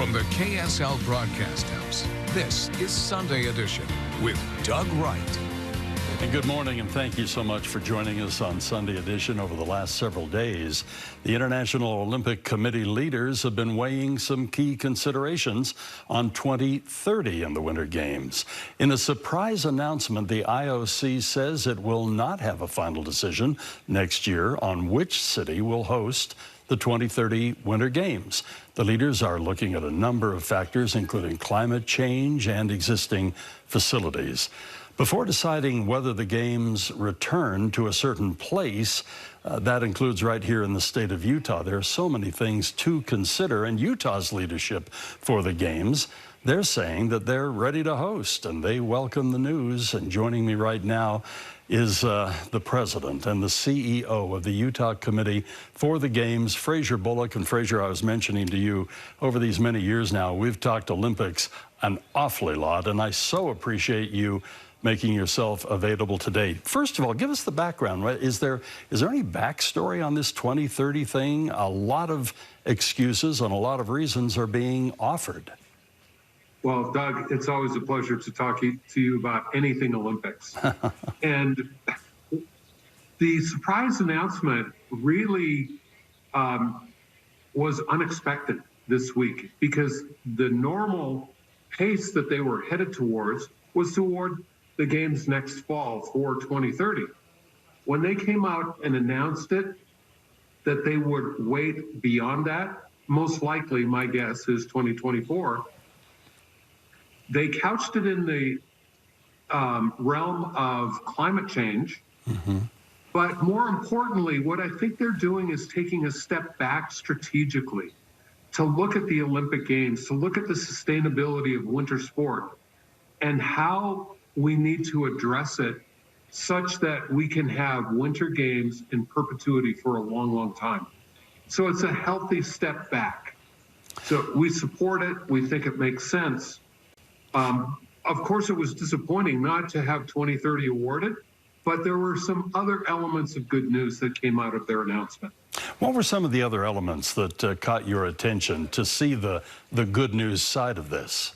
From the KSL Broadcast House, this is Sunday Edition with Doug Wright. And good morning, and thank you so much for joining us on Sunday Edition. Over the last several days, the International Olympic Committee leaders have been weighing some key considerations on 2030 in the Winter Games. In a surprise announcement, the IOC says it will not have a final decision next year on which city will host the 2030 Winter Games. The leaders are looking at a number of factors, including climate change and existing facilities. Before deciding whether the Games return to a certain place, that includes right here in the state of Utah, there are so many things to consider, and Utah's leadership for the Games, they're saying that they're ready to host, and they welcome the news. And joining me right now is the president and the CEO of the Utah Committee for the Games, Fraser Bullock. And Fraser, I was mentioning to you, over these many years now, we've talked Olympics an awfully lot, and I so appreciate you making yourself available today. First of all, give us the background. Is there any backstory on this 2030 thing? A lot of excuses and a lot of reasons are being offered. Well, Doug, it's always a pleasure to talk to you about anything Olympics. And the surprise announcement really was unexpected this week, because the normal pace that they were headed towards was toward the Games next fall for 2030. When they came out and announced it, that they would wait beyond that, most likely, my guess is 2024, they couched it in the realm of climate change. But more importantly, what I think they're doing is taking a step back strategically to look at the Olympic Games, to look at the sustainability of winter sport and how we need to address it such that we can have Winter Games in perpetuity for a long, long time. So it's a healthy step back. So we support it. We think it makes sense. Of course, it was disappointing not to have 2030 awarded, but there were some other elements of good news that came out of their announcement. What were some of the other elements that caught your attention to see the good news side of this?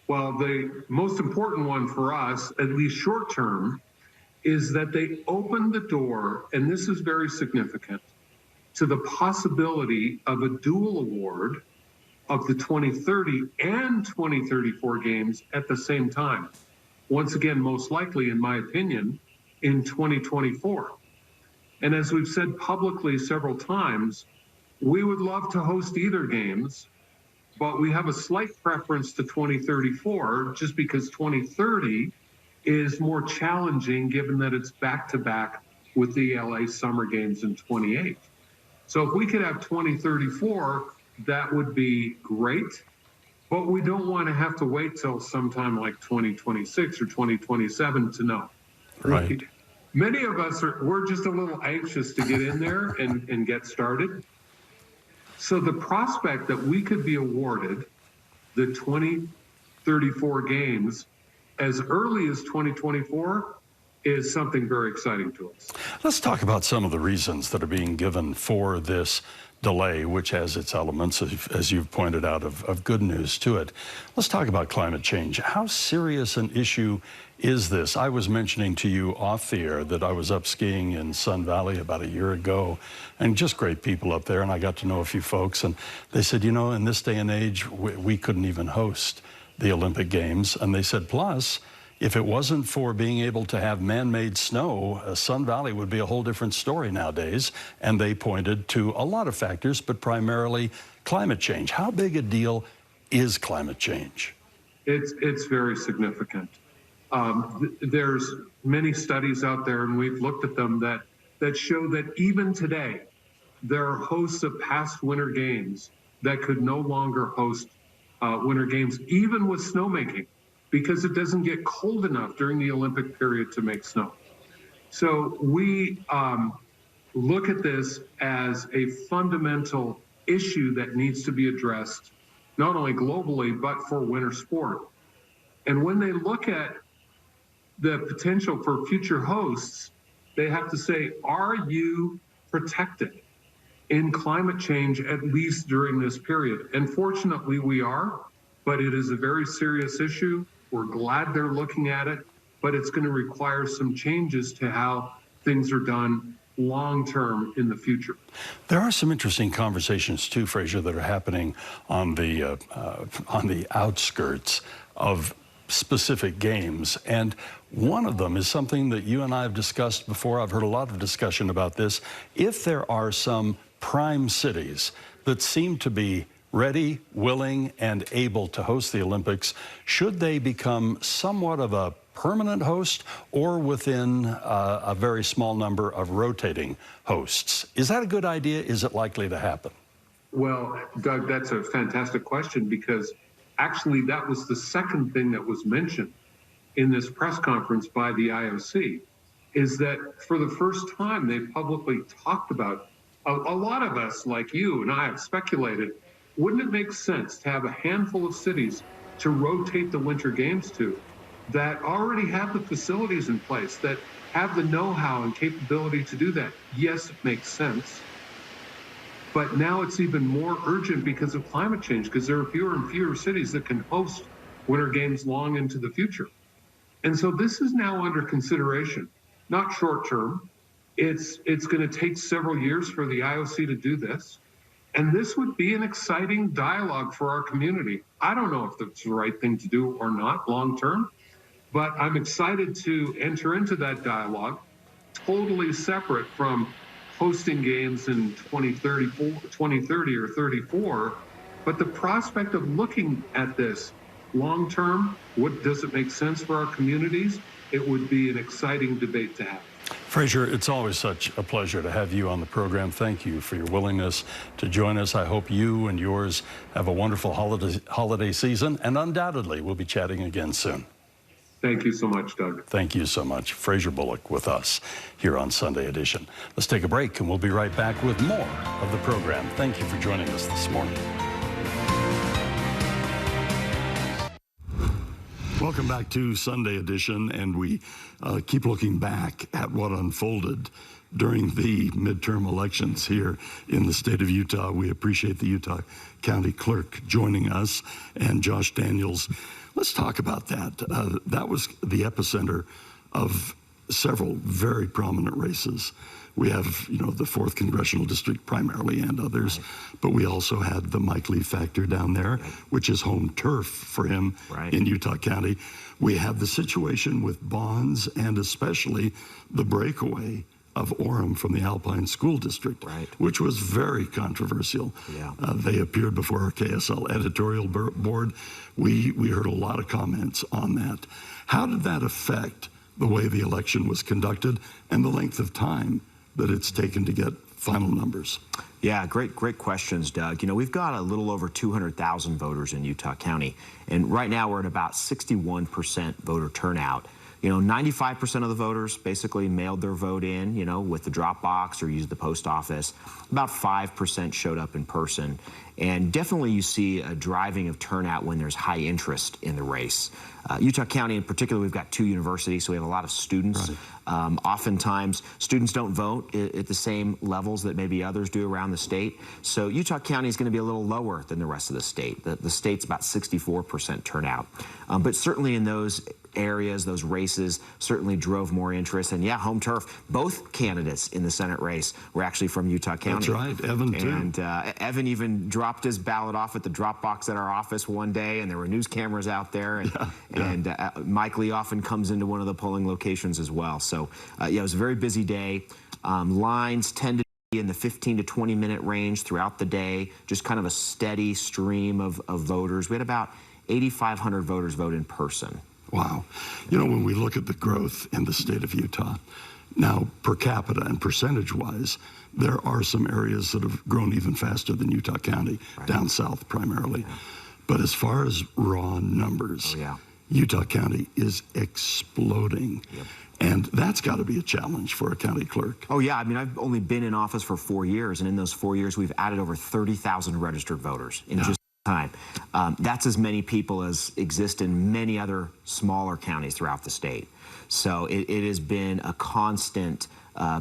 Well, the most important one for us, at least short term, is that they opened the door, and this is very significant, to the possibility of a dual award of the 2030 and 2034 Games at the same time. Once again, most likely, in my opinion, in 2024. And as we've said publicly several times, we would love to host either Games, but we have a slight preference to 2034 just because 2030 is more challenging given that it's back-to-back with the LA Summer Games in 28. So if we could have 2034, that would be great, but we don't want to have to wait till sometime like 2026 or 2027 to know. Right. Many of us we're just a little anxious to get in there and get started. So the prospect that we could be awarded the 2034 Games as early as 2024 is something very exciting to us. Let's talk about some of the reasons that are being given for this delay, which has its elements, as you've pointed out, of good news to it. Let's talk about climate change. How serious an issue is this? I was mentioning to you off the air that I was up skiing in Sun Valley about a year ago, and just great people up there, and I got to know a few folks, and they said, you know, in this day and age, we couldn't even host the Olympic Games. And they said, plus, if it wasn't for being able to have man-made snow, Sun Valley would be a whole different story nowadays. And they pointed to a lot of factors, but primarily climate change. How big a deal is climate change? It's very significant. There's many studies out there, and we've looked at them, that show that even today, there are hosts of past Winter Games that could no longer host Winter Games, even with snowmaking, because it doesn't get cold enough during the Olympic period to make snow. So we look at this as a fundamental issue that needs to be addressed, not only globally, but for winter sport. And when they look at the potential for future hosts, they have to say, are you protected in climate change, at least during this period. And fortunately, we are, but it is a very serious issue. We're glad they're looking at it, but it's going to require some changes to how things are done long-term in the future. There are some interesting conversations too, Fraser, that are happening on the outskirts of specific games. And one of them is something that you and I have discussed before. I've heard a lot of discussion about this. If there are some prime cities that seem to be ready, willing, and able to host the Olympics, should they become somewhat of a permanent host or within a very small number of rotating hosts? Is that a good idea? Is it likely to happen? Well, Doug, that's a fantastic question, because actually that was the second thing that was mentioned in this press conference by the IOC, is that for the first time they publicly talked about, a lot of us like you and I have speculated, wouldn't it make sense to have a handful of cities to rotate the Winter Games to that already have the facilities in place, that have the know-how and capability to do that? Yes, it makes sense. But now it's even more urgent because of climate change, because there are fewer and fewer cities that can host Winter Games long into the future. And so this is now under consideration, not short term. It's going to take several years for the IOC to do this. And this would be an exciting dialogue for our community. I don't know if that's the right thing to do or not long term, but I'm excited to enter into that dialogue, totally separate from hosting games in 2030 or 34. But the prospect of looking at this long term, does it make sense for our communities? It would be an exciting debate to have. Fraser, it's always such a pleasure to have you on the program. Thank you for your willingness to join us. I hope you and yours have a wonderful holiday season, and undoubtedly we'll be chatting again soon. Thank you so much, Doug. Thank you so much. Fraser Bullock with us here on Sunday Edition. Let's take a break, and we'll be right back with more of the program. Thank you for joining us this morning. Welcome back to Sunday Edition, and we keep looking back at what unfolded during the midterm elections here in the state of Utah. We appreciate the Utah County Clerk joining us, and Josh Daniels. Let's talk about that. That was the epicenter of several very prominent races. We have, the 4th Congressional District primarily and others, but we also had the Mike Lee factor down there, which is home turf for him in Utah County. We have the situation with Bonds and especially the breakaway of Orem from the Alpine School District, which was very controversial. They appeared before our KSL editorial board. We heard a lot of comments on that. How did that affect the way the election was conducted and the length of time that it's taken to get final numbers? Yeah, great questions, Doug. We've got a little over 200,000 voters in Utah County, and right now we're at about 61% voter turnout. 95% of the voters basically mailed their vote in, with the drop box or used the post office. About 5% showed up in person. And definitely you see a driving of turnout when there's high interest in the race. Utah County in particular, we've got 2 universities, so we have a lot of students. Oftentimes, students don't vote at the same levels that maybe others do around the state. So Utah County is going to be a little lower than the rest of the state. The state's about 64% turnout. But certainly in those areas, those races certainly drove more interest. And yeah, home turf. Both candidates in the Senate race were actually from Utah County. That's right, Evan too. And Evan even dropped his ballot off at the drop box at our office one day, and there were news cameras out there. And Mike Lee often comes into one of the polling locations as well. So yeah, it was a very busy day. Lines tend to be in the 15 to 20 minute range throughout the day, just kind of a steady stream of voters. We had about 8,500 voters vote in person. Wow. When we look at the growth in the state of Utah, now per capita and percentage-wise, there are some areas that have grown even faster than Utah County, down south primarily. But as far as raw numbers, Utah County is exploding. And that's got to be a challenge for a county clerk. Oh, yeah. I mean, I've only been in office for 4 years, and in those 4 years, we've added over 30,000 registered voters in just time. That's as many people as exist in many other smaller counties throughout the state. So it has been a constant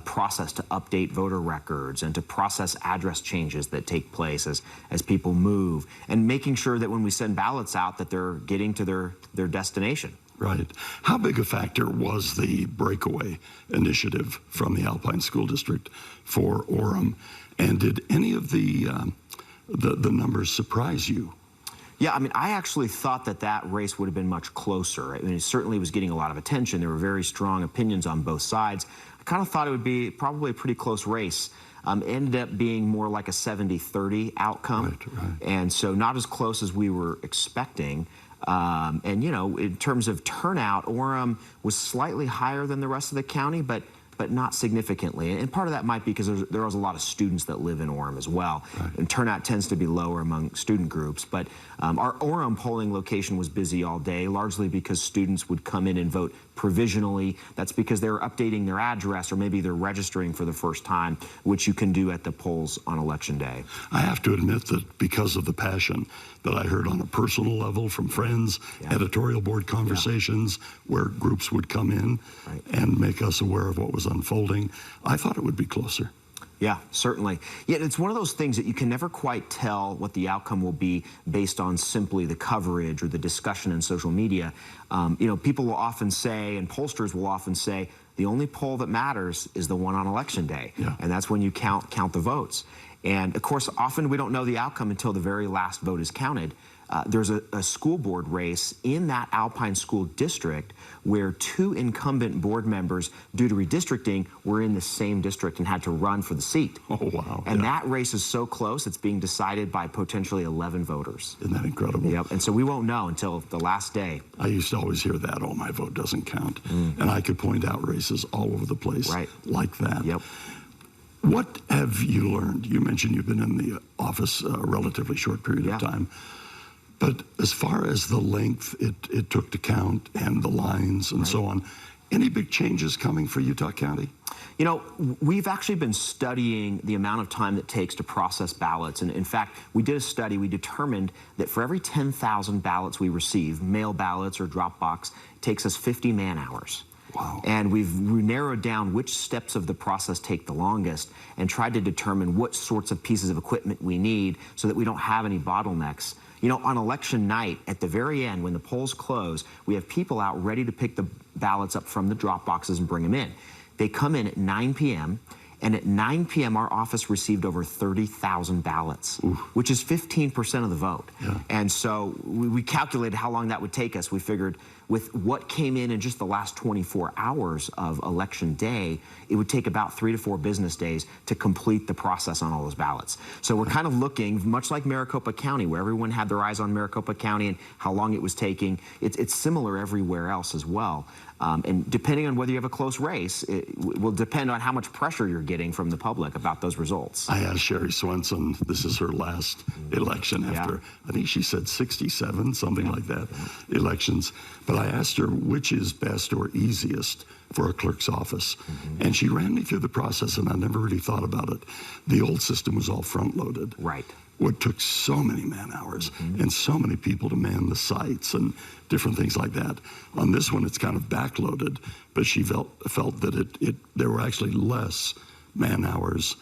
process to update voter records and to process address changes that take place as people move, and making sure that when we send ballots out that they're getting to their destination. Right. How big a factor was the breakaway initiative from the Alpine School District for Orem? And did any of the numbers surprise you? Yeah, I mean, I actually thought that race would have been much closer. I mean, it certainly was getting a lot of attention. There were very strong opinions on both sides. I kind of thought it would be probably a pretty close race. Ended up being more like a 70-30 outcome. Right. And so not as close as we were expecting. And, you know, in terms of turnout, Orem was slightly higher than the rest of the county, but not significantly. And part of that might be because there was a lot of students that live in Orem as well. Right. And turnout tends to be lower among student groups. But our Orem polling location was busy all day, largely because students would come in and vote provisionally. That's because they were updating their address, or maybe they're registering for the first time, which you can do at the polls on Election Day. I have to admit that because of the passion that I heard on a personal level from friends, editorial board conversations where groups would come in and make us aware of what was unfolding, I thought it would be closer. Yeah, certainly. Yet it's one of those things that you can never quite tell what the outcome will be based on simply the coverage or the discussion in social media. You know, people will often say, and pollsters will often say, the only poll that matters is the one on Election Day. Yeah. And that's when you count the votes. And of course, often we don't know the outcome until the very last vote is counted. There's a school board race in that Alpine School District where 2 incumbent board members, due to redistricting, were in the same district and had to run for the seat. Oh, wow. And that race is so close, it's being decided by potentially 11 voters. Isn't that incredible? Yep. And so we won't know until the last day. I used to always hear that, oh, my vote doesn't count. And I could point out races all over the place like that. Yep. What have you learned? You mentioned you've been in the office a relatively short period of time. But as far as the length it took to count and the lines and so on, any big changes coming for Utah County? You know, we've actually been studying the amount of time that takes to process ballots. And in fact, we did a study. We determined that for every 10,000 ballots we receive, mail ballots or drop box, it takes us 50 man-hours. Wow. And we've narrowed down which steps of the process take the longest and tried to determine what sorts of pieces of equipment we need so that we don't have any bottlenecks. You know, on election night, at the very end, when the polls close, we have people out ready to pick the ballots up from the drop boxes and bring them in. They come in at 9 p.m., and at 9 p.m., our office received over 30,000 ballots, which is 15% of the vote. Yeah. And so we calculated how long that would take us. We figured with what came in just the last 24 hours of Election Day, it would take about 3 to 4 business days to complete the process on all those ballots. So we're kind of looking, much like Maricopa County, where everyone had their eyes on Maricopa County and how long it was taking. It's similar everywhere else as well. And depending on whether you have a close race, it will depend on how much pressure you're getting from the public about those results. I asked Sherry Swenson, this is her last election after, I think she said 67, something like that, elections. But I asked her which is best or easiest for a clerk's office. And she ran me through the process, and I never really thought about it. The old system was all front-loaded. Right. What took so many man-hours and so many people to man the sites and different things like that. On this one, it's kind of backloaded, but she felt that there were actually less man-hours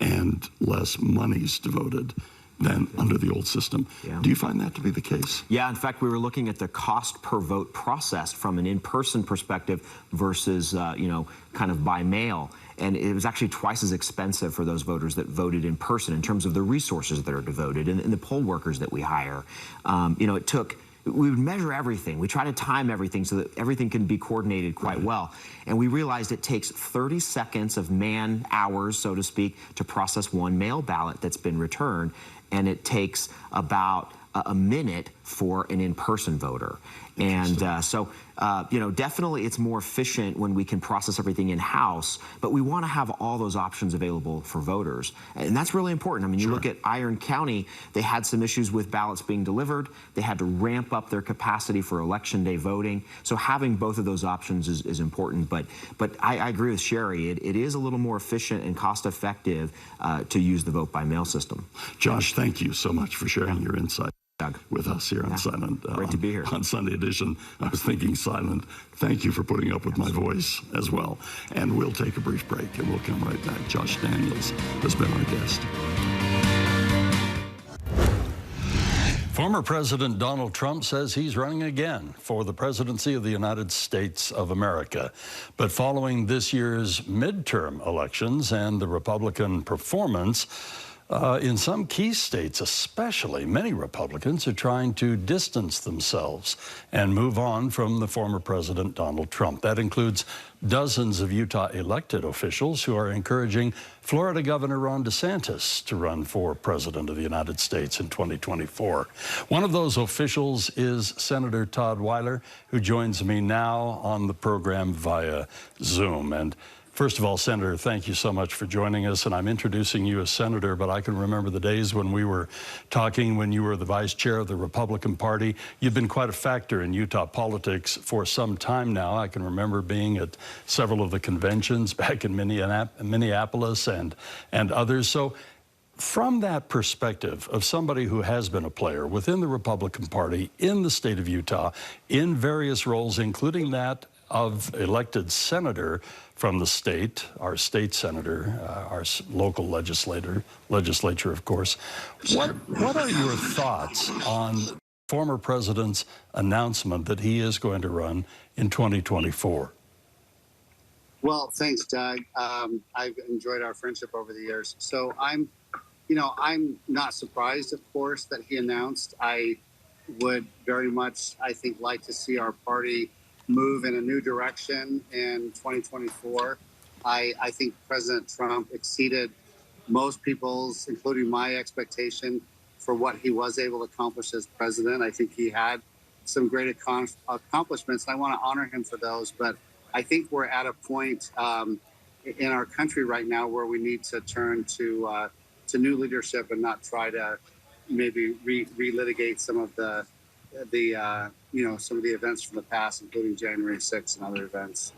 and less monies devoted than under the old system. Yeah. Do you find that to be the case? Yeah, in fact, we were looking at the cost per vote processed from an in-person perspective versus, you know, kind of by mail. And it was actually twice as expensive for those voters that voted in person in terms of the resources that are devoted and the poll workers that we hire. You know, we would measure everything. We try to time everything so that everything can be coordinated quite well. And we realized it takes 30 seconds of man hours, so to speak, to process one mail ballot that's been returned. And it takes about a minute for an in-person voter. And you know, definitely it's more efficient when we can process everything in-house, but we want to have all those options available for voters. And that's really important. I mean, you look at Iron County, they had some issues with ballots being delivered. They had to ramp up their capacity for Election Day voting. So having both of those options is important. But I agree with Sherry. It is a little more efficient and cost-effective to use the vote-by-mail system. Josh, thank you so much for sharing your insight. Doug. With us here on Silent. Great to be here. On Sunday Edition. I was thinking silent. Thank you for putting up with my voice as well. And we'll take a brief break and we'll come right back. Josh Daniels has been our guest. Former President Donald Trump says he's running again for the presidency of the United States of America. But following this year's midterm elections and the Republican performance, in some key states especially, many Republicans are trying to distance themselves and move on from the former President Donald Trump. That includes dozens of Utah elected officials who are encouraging Florida Governor Ron DeSantis to run for President of the United States in 2024. One of those officials is Senator Todd Weiler, who joins me now on the program via Zoom. And first of all, Senator, thank you so much for joining us. And I'm introducing you as Senator, but I can remember the days when we were talking when you were the vice chair of the Republican Party. You've been quite a factor in Utah politics for some time now. I can remember being at several of the conventions back in Minneapolis and others. So from that perspective of somebody who has been a player within the Republican Party in the state of Utah in various roles, including that of elected senator from the state, our state senator, our local legislature, of course. What are your thoughts on former president's announcement that he is going to run in 2024? Well, thanks, Doug. I've enjoyed our friendship over the years. So I'm not surprised, of course, that he announced. I would very much, I think, like to see our party move in a new direction in 2024. I think President Trump exceeded most people's, including my expectation, for what he was able to accomplish as president. I think he had some great accomplishments, and I want to honor him for those. But I think we're at a point in our country right now where we need to turn to new leadership and not try to maybe relitigate some of the events from the past, including January 6th and other events.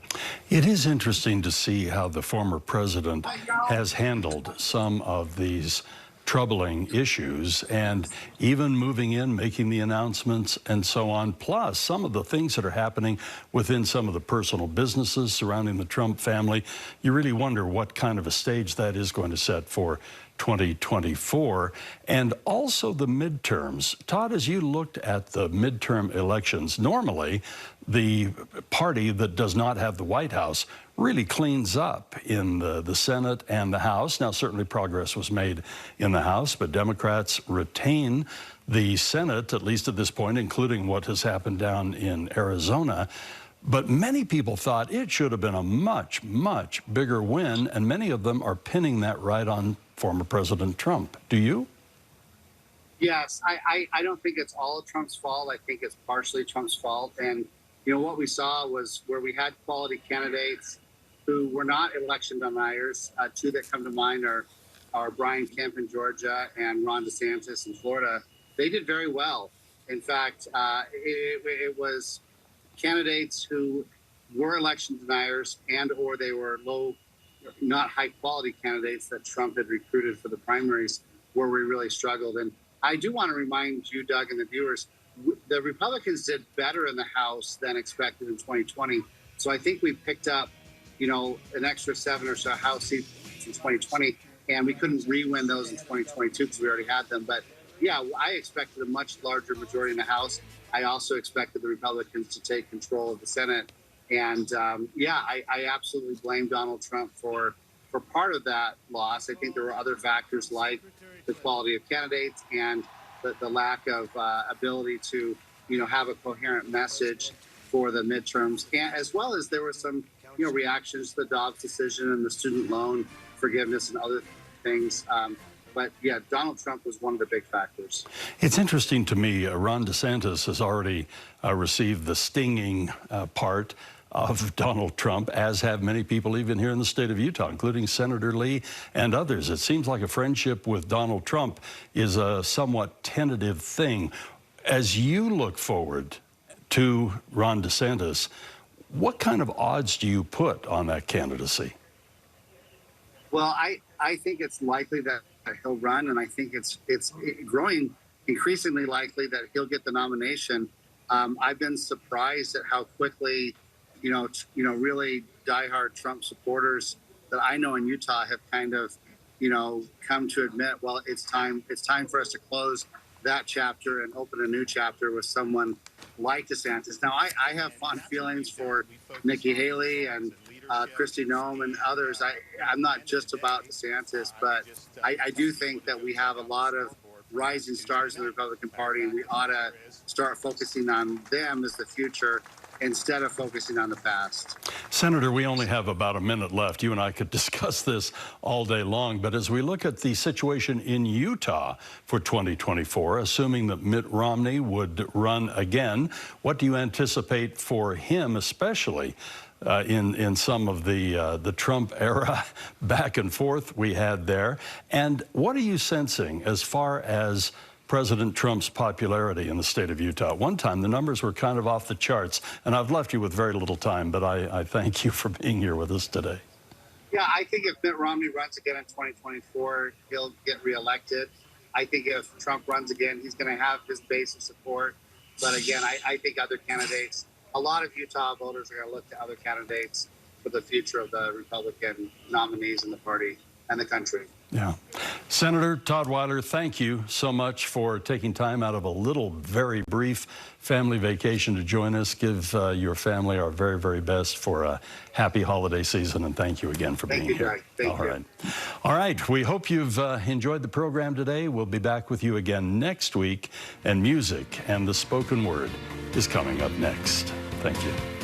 It is interesting to see how the former president has handled some of these troubling issues, and even moving in, making the announcements and so on, plus some of the things that are happening within some of the personal businesses surrounding the Trump family. You really wonder what kind of a stage that is going to set for 2024, and also the midterms. Todd, as you looked at the midterm elections, normally the party that does not have the White House really cleans up in the Senate and the House. Now, certainly progress was made in the House, but Democrats retain the Senate, at least at this point, including what has happened down in Arizona. But many people thought it should have been a much, much bigger win, and many of them are pinning that right on former President Trump. Do you? Yes, I don't think it's all Trump's fault. I think it's partially Trump's fault. And, you know, what we saw was where we had quality candidates who were not election deniers. Two that come to mind are Brian Kemp in Georgia and Ron DeSantis in Florida. They did very well. In fact, it was candidates who were election deniers and or they were not high quality candidates that Trump had recruited for the primaries where we really struggled. And I do want to remind you, Doug, and the viewers, the Republicans did better in the House than expected in 2020. So I think we picked up, an extra 7 or so House seats in 2020, and we couldn't re-win those in 2022 because we already had them. But yeah, I expected a much larger majority in the House. I also expected the Republicans to take control of the Senate. And I absolutely blame Donald Trump for part of that loss. I think there were other factors like the quality of candidates and the lack of ability to, have a coherent message for the midterms, and as well as there were some, reactions to the Dobbs decision and the student loan forgiveness and other things. But yeah, Donald Trump was one of the big factors. It's interesting to me, Ron DeSantis has already received the stinging part of Donald Trump, as have many people even here in the state of Utah, including Senator Lee and others. It seems like a friendship with Donald Trump is a somewhat tentative thing. As you look forward to Ron DeSantis, what kind of odds do you put on that candidacy? Well, I think it's likely that he'll run, and I think it's growing increasingly likely that he'll get the nomination. I've been surprised at how quickly, really diehard Trump supporters that I know in Utah have kind of, come to admit, well, it's time for us to close that chapter and open a new chapter with someone like DeSantis. Now, I have fond feelings for Nikki Haley and Kristi Noem and others. I'm not just about DeSantis, but I do think that we have a lot of rising stars in the Republican Party, and we ought to start focusing on them as the future instead of focusing on the past. Senator, we only have about a minute left. You and I could discuss this all day long, but as we look at the situation in Utah for 2024, assuming that Mitt Romney would run again, what do you anticipate for him, especially in some of the Trump era back and forth we had there? And what are you sensing as far as President Trump's popularity in the state of Utah? At one time, the numbers were kind of off the charts, and I've left you with very little time, but I thank you for being here with us today. Yeah, I think if Mitt Romney runs again in 2024, he'll get reelected. I think if Trump runs again, he's going to have his base of support. But again, I think other candidates, a lot of Utah voters are going to look to other candidates for the future of the Republican nominees in the party and the country. Yeah. Senator Todd Weiler, thank you so much for taking time out of a little, very brief family vacation to join us. Give your family our very, very best for a happy holiday season, and thank you again for being here. Thank you. All right. All right. We hope you've enjoyed the program today. We'll be back with you again next week, and music and the spoken word is coming up next. Thank you.